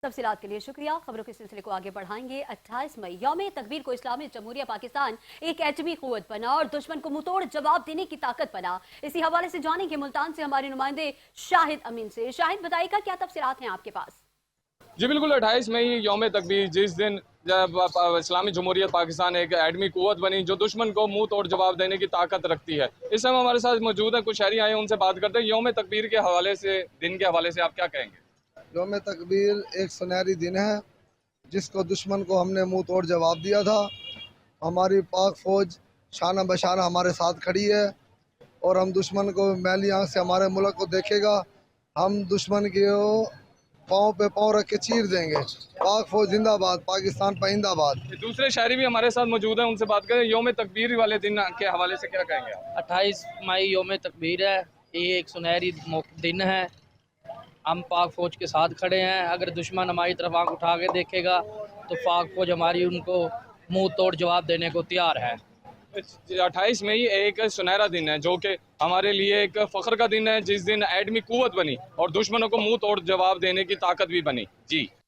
तफसीलात के लिए शुक्रिया। खबरों के सिलसिले को आगे बढ़ाएंगे। 28 मई यौम तकबीर को इस्लामी जमहूरिया पाकिस्तान एक एटमी कुव्वत बना और दुश्मन को मुंहतोड़ जवाब देने की ताकत बना। इसी हवाले से जानेंगे मुल्तान से हमारे नुमाइंदे शाहिद अमीन से। शाहिद, बताइएगा क्या तफसीलात हैं आपके पास? जी बिल्कुल, 28 मई यौम तकबीर, जिस दिन जब इस्लामी जमहूरियत पाकिस्तान एक एटमी कुव्वत बनी जो दुश्मन को मुंह तोड़ जवाब देने की ताकत रखती है। इस समय हमारे साथ मौजूद है कुछ शहरी आए, उनसे बात करते हैं। यौम तकबीर के हवाले से, दिन के हवाले से आप क्या कहेंगे? यौम तकबीर एक सुनहरी दिन है जिसको दुश्मन को हमने मुंह तोड़ जवाब दिया था। हमारी पाक फौज शाना बशाना हमारे साथ खड़ी है और हम दुश्मन को मैली आंख से हमारे मुल्क को देखेगा। हम दुश्मन के पाँव पे पाँव रख के चीर देंगे। पाक फौज जिंदाबाद, पाकिस्तान पाइंदाबाद। दूसरे शहरी भी हमारे साथ मौजूद हैं, उनसे बात करें। यौम तकबीर वाले दिन के हवाले से क्या कहेंगे आप? 28 मई यौम तकबीर है। ये एक सुनहरी दिन है। हम पाक फ़ौज के साथ खड़े हैं। अगर दुश्मन हमारी तरफ आंख उठा के देखेगा तो पाक फ़ौज हमारी उनको मुंह तोड़ जवाब देने को तैयार है। 28 मई एक सुनहरा दिन है जो कि हमारे लिए एक फ़ख्र का दिन है, जिस दिन एटमी कुव्वत बनी और दुश्मनों को मुंह तोड़ जवाब देने की ताकत भी बनी। जी।